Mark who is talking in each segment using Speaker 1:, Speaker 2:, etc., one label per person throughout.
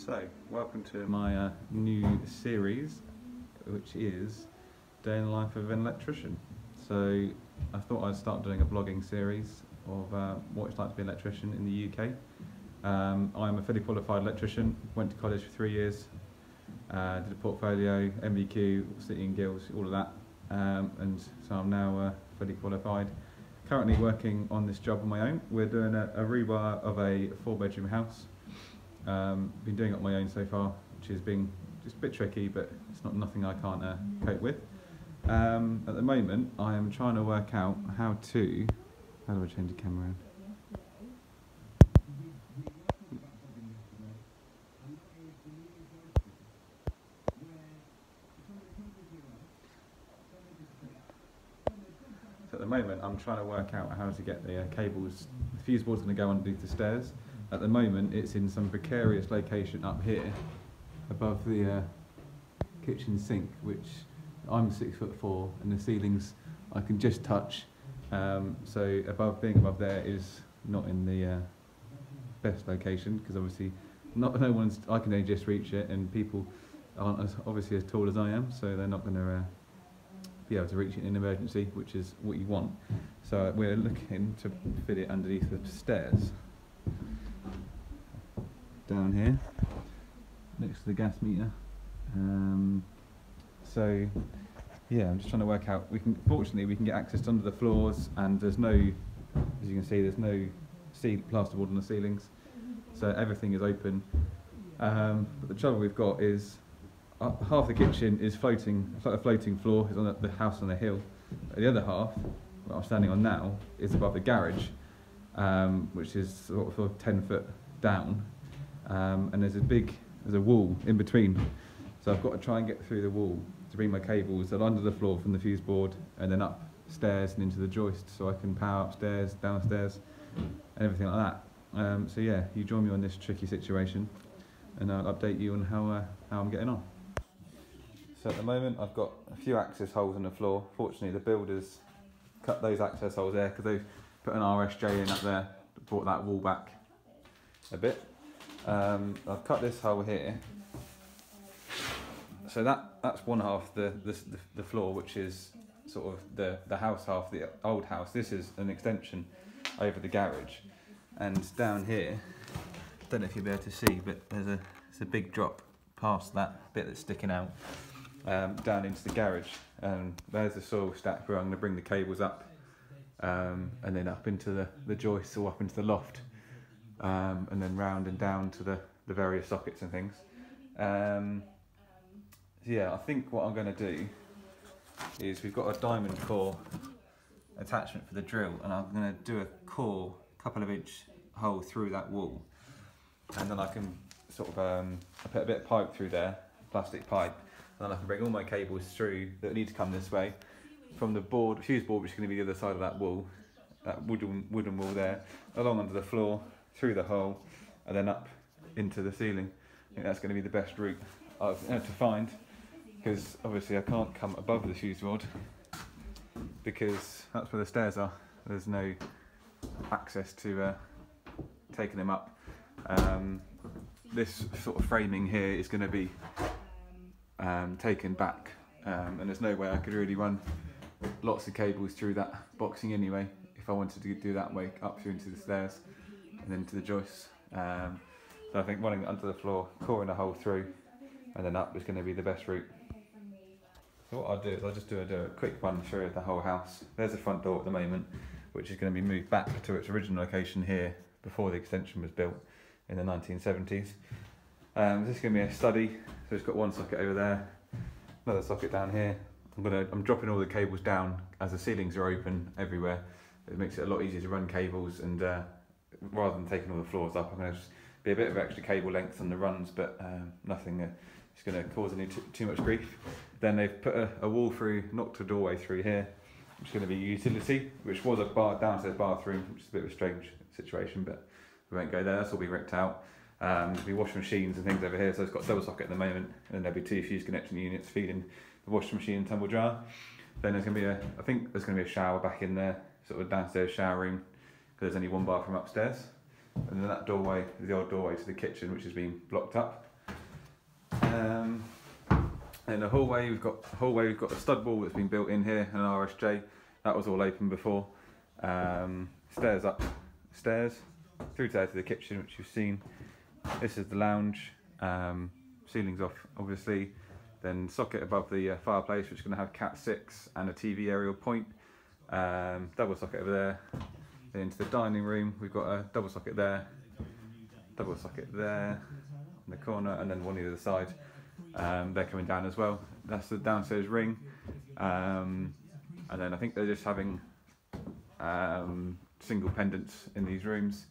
Speaker 1: So, welcome to my new series, which is Day in the Life of an Electrician. So, I thought I'd start doing a vlogging series of what it's like to be an electrician in the UK. I'm a fully qualified electrician, went to college for 3 years, did a portfolio, MVQ, City and Guilds, all of that, and so I'm now fully qualified. Currently working on this job on my own. We're doing a rewire of a 4-bedroom house. Been doing it on my own so far, which has been just a bit tricky, but it's not nothing I can't cope with. At the moment, I am trying to work out how do I change the camera around? So at the moment, I'm trying to work out how to get the cables. The fuse board's going to go underneath the stairs. At the moment, it's in some precarious location up here, above the kitchen sink, which I'm 6'4", and the ceilings I can just touch. So being above there is not in the best location, because obviously I can only just reach it, and people aren't obviously as tall as I am, so they're not going to be able to reach it in an emergency, which is what you want. So we're looking to fit it underneath the stairs, down here, next to the gas meter. So yeah, I'm just trying to work out. Fortunately, we can get access to under the floors, and there's no, as you can see, there's no plasterboard on the ceilings, so everything is open. But the trouble we've got is half the kitchen is floating. It's like a floating floor. It's on the house on a hill. The other half, what I'm standing on now, is above the garage, which is sort of 10 foot down, and there's a wall in between. So I've got to try and get through the wall to bring my cables that are under the floor from the fuse board, and then upstairs and into the joist, so I can power upstairs, downstairs, and everything like that. So yeah, you join me on this tricky situation, and I'll update you on how I'm getting on. So at the moment, I've got a few access holes in the floor. Fortunately, the builders cut those access holes there because they've put an RSJ in up there, brought that wall back a bit. I've cut this hole here. So that's one half the floor, which is sort of the house half, the old house. This is an extension over the garage, and down here, I don't know if you'll be able to see, but there's a big drop past that bit that's sticking out, down into the garage, and there's the soil stack where I'm going to bring the cables up, and then up into the joists, or up into the loft, and then round and down to the various sockets and things. Yeah, I think what I'm going to do is, we've got a diamond core attachment for the drill, and I'm going to do a core, couple of inch hole through that wall, and then I can sort of I put a bit of pipe through there, plastic pipe, and then I can bring all my cables through that need to come this way from the fuse board, which is going to be the other side of that wall, that wooden wall there, along under the floor, through the hole, and then up into the ceiling. I think that's going to be the best route I've had to find, because obviously I can't come above the fuse board, because that's where the stairs are. There's no access to taking them up. This sort of framing here is going to be taken back, and there's no way I could really run lots of cables through that boxing anyway, if I wanted to do that way up through into the stairs and then to the joists. So I think running it under the floor, coring a hole through, and then up is going to be the best route. So what I'll do is I'll just do a quick run through of the whole house. There's the front door at the moment, which is going to be moved back to its original location here before the extension was built in the 1970s. This is going to be a study, so it's got one socket over there, another socket down here. I'm dropping all the cables down as the ceilings are open everywhere. It makes it a lot easier to run cables, and rather than taking all the floors up, I'm going to just be a bit of extra cable length on the runs, but nothing is going to cause any too much grief. Then they've put a wall through, knocked a doorway through here, which is going to be a utility, which was a downstairs bathroom, which is a bit of a strange situation, but we won't go there. That's all be ripped out. There'll be washing machines and things over here, so it's got a double socket at the moment, and then there'll be 2 fuse connection units feeding the washing machine and tumble dryer. Then there's going to be I think there's going to be a shower back in there, sort of downstairs shower room, because there's only one bathroom upstairs. And then that doorway is the old doorway to the kitchen, which has been blocked up. In the hallway we've got a stud wall that's been built in here, an RSJ. That was all open before. Stairs through there to the kitchen, which you've seen. This is the lounge. Ceilings off, obviously. Then socket above the fireplace, which is going to have Cat 6 and a TV aerial point. Double socket over there. Then into the dining room, we've got a double socket there in the corner, and then one either side. They're coming down as well. That's the downstairs ring. And then I think they're just having single pendants in these rooms.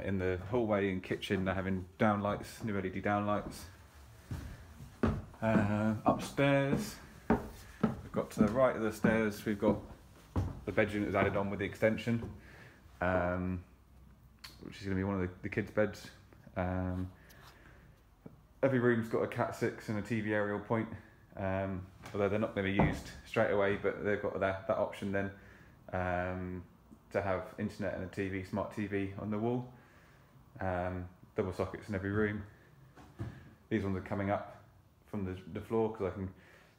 Speaker 1: In the hallway and kitchen, they're having downlights, new LED downlights. Upstairs, we've got to the right of the stairs, we've got the bedroom that was added on with the extension, which is going to be one of the kids' beds. Every room's got a Cat 6 and a TV aerial point, although they're not going to be used straight away, but they've got that option then to have internet and a TV, smart TV on the wall. Double sockets in every room. These ones are coming up from the floor, because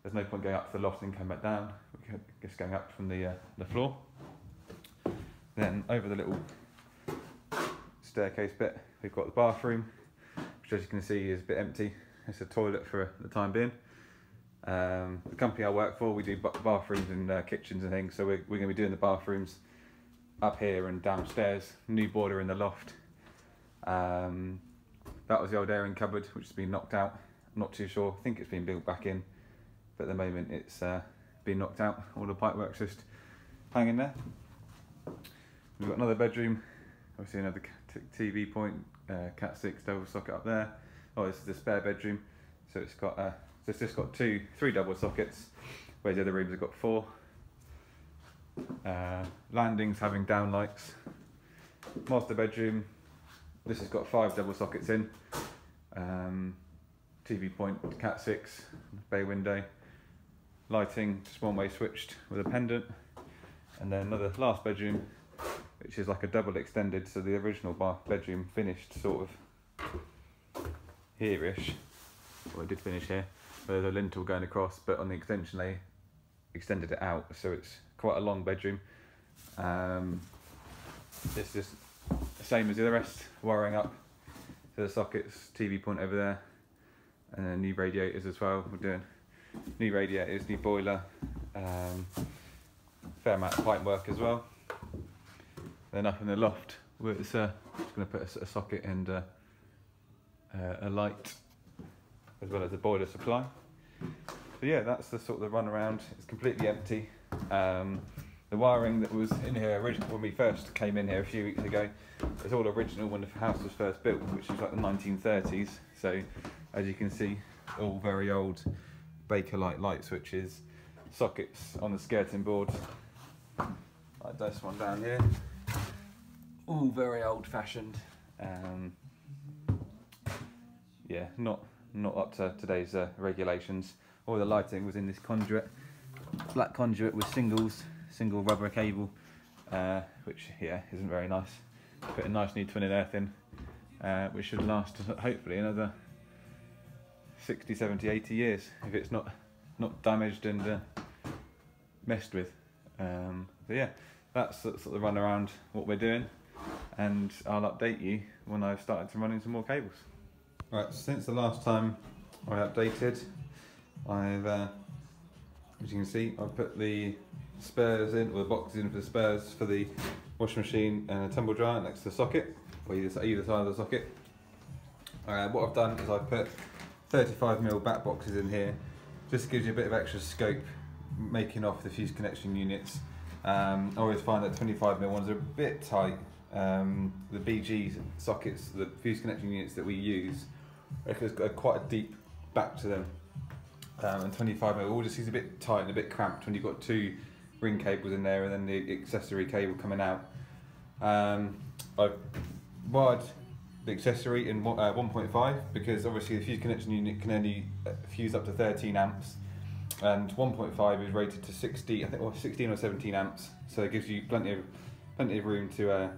Speaker 1: there's no point going up to the loft and coming back down. We're just going up from the floor. Then over the little staircase bit, we've got the bathroom, which as you can see is a bit empty. It's a toilet for the time being. The company I work for, we do bathrooms and kitchens and things, so we're going to be doing the bathrooms up here and downstairs. New boiler in the loft. That was the old airing cupboard, which has been knocked out. I'm not too sure. I think it's been built back in, but at the moment it's been knocked out. All the pipework's just hanging there. We've got another bedroom, obviously another TV point, Cat 6 double socket up there. Oh, this is the spare bedroom, so it's just got three double sockets, whereas the other rooms have got 4. Landings having downlights. Master bedroom, this has got 5 double sockets in. TV point, Cat 6, bay window. Lighting, just one way switched with a pendant. And then another last bedroom, which is like a double extended, so the original bedroom finished sort of here-ish. Well, it did finish here, but there's a lintel going across, but on the extension they extended it out, so it's quite a long bedroom. It's just the same as the rest, wiring up to the sockets, TV point over there, and then new radiators as well. We're doing new radiators, new boiler, fair amount of pipe work as well. Then up in the loft, we're just going to put a socket and a light, as well as a boiler supply. So yeah, that's the sort of the run around. It's completely empty. The wiring that was in here originally when we first came in here a few weeks ago, it's all original when the house was first built, which was like the 1930s. So as you can see, all very old Bakelite light switches, sockets on the skirting board, like this one down here, all very old fashioned. Yeah, not up to today's regulations. All the lighting was in this conduit, black conduit with single rubber cable, which yeah isn't very nice. Put a nice new twin and earth in, which should last hopefully another 60, 70, 80 years if it's not damaged and messed with. So yeah, that's sort of the run around what we're doing, and I'll update you when I've started to run in some more cables. Right, since the last time I updated, I've as you can see, I've put the spares in, or the boxes in for the spares for the washing machine and a tumble dryer next to the socket, or either side of the socket. What I've done is I've put 35mm back boxes in here, just gives you a bit of extra scope making off the fuse connection units. I always find that 25mm ones are a bit tight. The BG sockets, the fuse connection units that we use, have got quite a deep back to them. And 25mm all just seems a bit tight and a bit cramped when you've got 2 ring cables in there and then the accessory cable coming out. I've wired the accessory in 1.5 because obviously the fuse connection unit can only fuse up to 13 amps, and 1.5 is rated to 60, I think, or 16 or 17 amps, so it gives you plenty of room to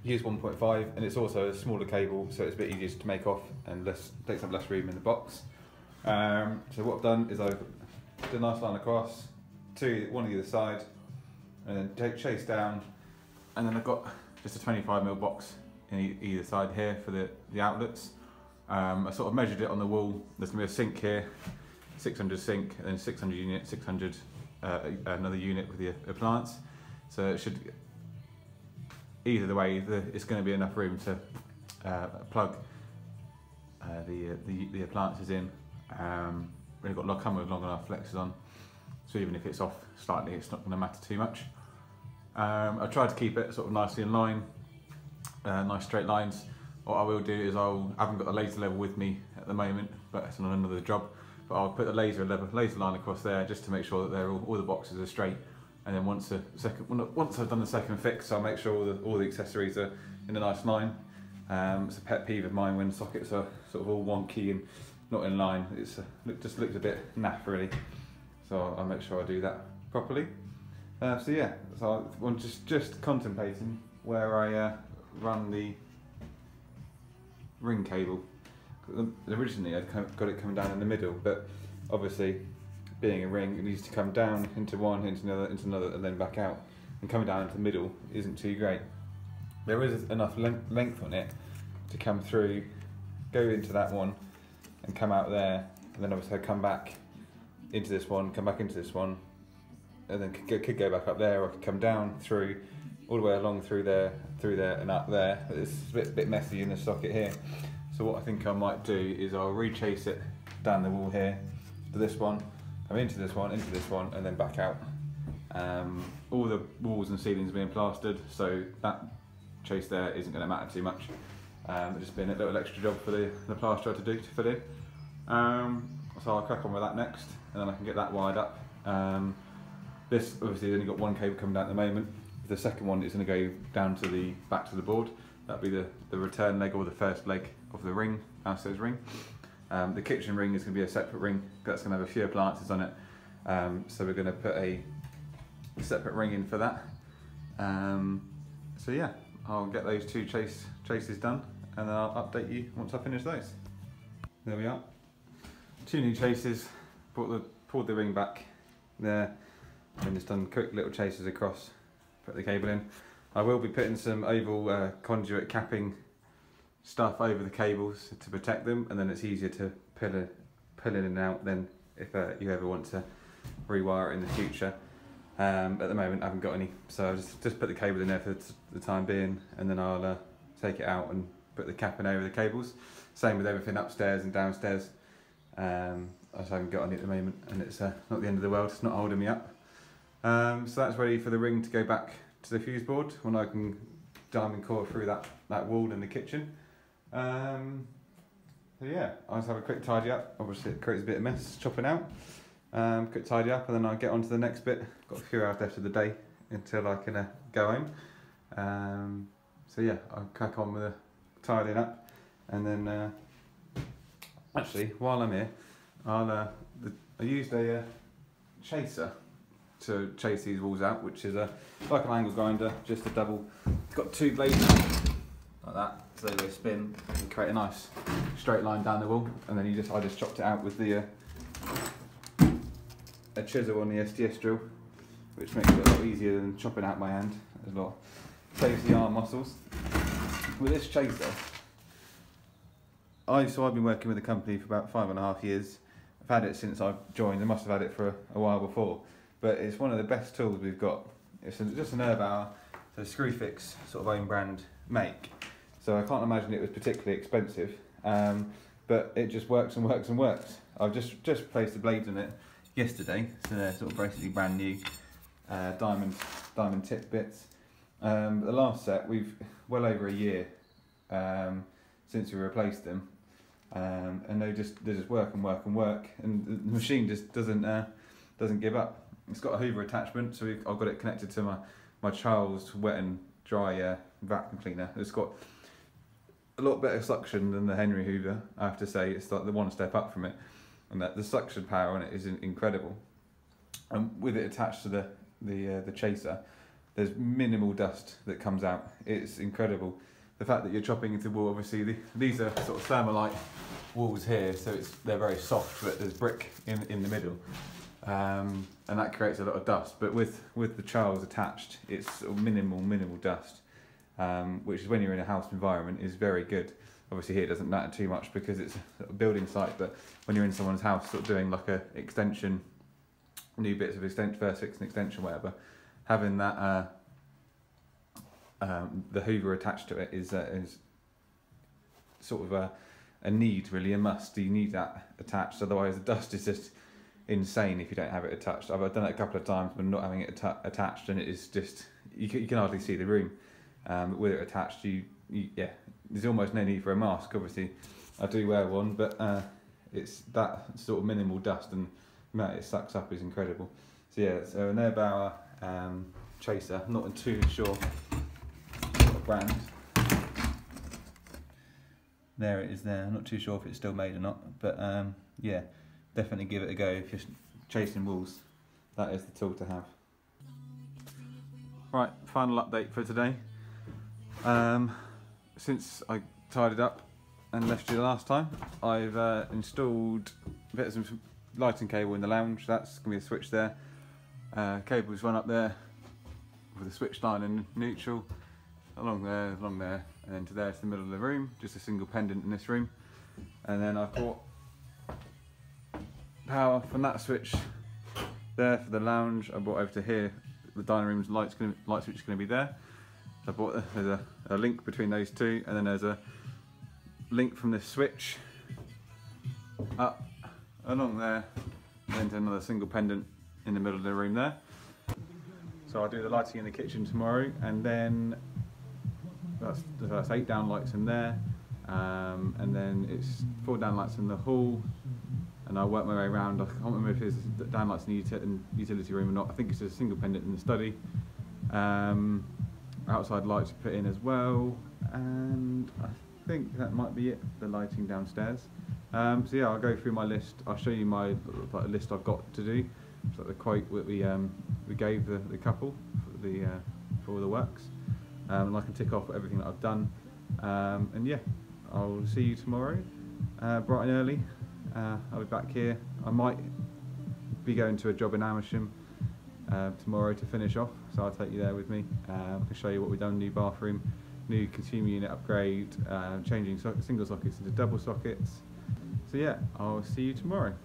Speaker 1: use 1.5, and it's also a smaller cable, so it's a bit easier to make off and takes up less room in the box. So what I've done is I've done a nice line across, one on either side, and then chase down, and then I've got just a 25mm box in either side here for the outlets. I sort of measured it on the wall. There's going to be a sink here, 600 sink, and then 600 unit, 600 another unit with the appliance. So it should, either the way, it's going to be enough room to plug the appliances in. We've got come with long enough flexes on, so even if it's off slightly, it's not going to matter too much. I tried to keep it sort of nicely in line, nice straight lines. What I will do is I haven't got a laser level with me at the moment, but it's on another job. But I'll put the laser line across there just to make sure that all the boxes are straight. And then once I've done the second fix, I'll make sure all the accessories are in a nice line. It's a pet peeve of mine when sockets are sort of all wonky and not in line. It just looks a bit naff really. So I'll make sure I do that properly. So yeah, so I'm just contemplating where I run the ring cable. Originally I'd got it coming down in the middle, but obviously being a ring, it needs to come down into one, into another, and then back out. And coming down into the middle isn't too great. There is enough length on it to come through, go into that one, and come out there, and then obviously I come back into this one, come back into this one, and then could go back up there, or I could come down through, all the way along through there, and up there. It's a bit messy in the socket here. So what I think I might do is I'll re-chase it down the wall here to this one, come into this one, and then back out. All the walls and ceilings are being plastered, so that chase there isn't going to matter too much. It's just been a little extra job for the plasterer to do to fill in. So I'll crack on with that next, and then I can get that wired up. This obviously only got one cable coming down at the moment. The second one is going to go down to back to the board. That'll be the return leg, or the first leg of the ring, downstairs ring. The kitchen ring is going to be a separate ring. That's going to have a few appliances on it. So we're going to put a separate ring in for that. So yeah, I'll get those two chases done, and then I'll update you once I finish those. There we are. Two new chases. Pulled the ring back there, and just done quick little chases across. Put the cable in. I will be putting some oval conduit capping stuff over the cables to protect them, and then it's easier to pull in and out then if you ever want to rewire it in the future. At the moment I haven't got any, so I'll just put the cable in there for the time being, and then I'll take it out and put the capping over the cables. Same with everything upstairs and downstairs. I just haven't got any at the moment, and it's not the end of the world, it's not holding me up. So that's ready for the ring to go back to the fuse board when I can diamond core through that wall in the kitchen. So yeah, I'll just have a quick tidy up. Obviously it creates a bit of mess chopping out. Quick tidy up, and then I'll get on to the next bit. Got a few hours left of the day until I can go home. So yeah, I'll crack on with the tidying up, and then actually while I'm here, I used a chaser to chase these walls out, which is like an angle grinder, just a double. It's got two blades like that, so they spin and create a nice straight line down the wall. And then I just chopped it out with a chisel on the SDS drill, which makes it a lot easier than chopping out by hand as well. Saves the arm muscles. With this chaser, I've been working with the company for about 5.5 years. I've had it since I've joined. I must have had it for a while before. But it's one of the best tools we've got. It's just an Rewire, so Screwfix sort of own brand make. So I can't imagine it was particularly expensive, but it just works and works and works. I've just placed the blades in it yesterday, so they're sort of basically brand new diamond tip bits. The last set, we've well over a year since we replaced them, and they just work and work and work, and the machine just doesn't give up. It's got a Hoover attachment, so I've got it connected to my Charles wet and dry vacuum cleaner. It's got a lot better suction than the Henry Hoover, I have to say. It's like the one step up from it, and the suction power on it is incredible. And with it attached to the chaser, there's minimal dust that comes out. It's incredible. The fact that you're chopping into wool, obviously these are sort of thermalite walls here, so they're very soft, but there's brick in the middle, and that creates a lot of dust. But with the tiles attached, it's sort of minimal dust, which is, when you're in a house environment, is very good. Obviously here it doesn't matter too much because it's a building site, but when you're in someone's house sort of doing like a extension, new bits of extension, first fix and extension, whatever, having that the hoover attached to it is sort of a need, really, a must. You need that attached, otherwise the dust is just insane if you don't have it attached. I've done it a couple of times but not having it attached, and it is just, you can hardly see the room. With it attached, yeah, there's almost no need for a mask. Obviously I do wear one, but it's that sort of minimal dust, and the amount it sucks up is incredible. So yeah, so an Erbauer chaser, I'm not too sure what brand. There it is there. I'm not too sure if it's still made or not, but yeah, definitely give it a go if you're chasing walls. That is the tool to have. Right, final update for today. Since I tidied up and left you last time, I've installed a bit of some lighting cable in the lounge. That's going to be a switch there. Cables run up there with a switch line in neutral, along there, and then to there to the middle of the room, just a single pendant in this room. And then I've got power from that switch there for the lounge. I brought over to here. The dining room's light switch is going to be there. So I bought there's a link between those two, and then there's a link from this switch up along there, and then to another single pendant in the middle of the room there. So I'll do the lighting in the kitchen tomorrow, and then that's 8 down lights in there, and then it's 4 down lights in the hall, and I'll work my way around. I can't remember if it's down lights in the utility room or not. I think it's just a single pendant in the study. Outside lights to put in as well, and I think that might be it, the lighting downstairs. So yeah, I'll go through my list. I'll show you my list I've got to do. It's like the quote that we gave the couple for all the works, and I can tick off everything that I've done. And yeah, I'll see you tomorrow, bright and early. I'll be back here. I might be going to a job in Amersham tomorrow to finish off, so I'll take you there with me. I can show you what we've done: new bathroom, new consumer unit upgrade, changing single sockets into double sockets. So yeah, I'll see you tomorrow.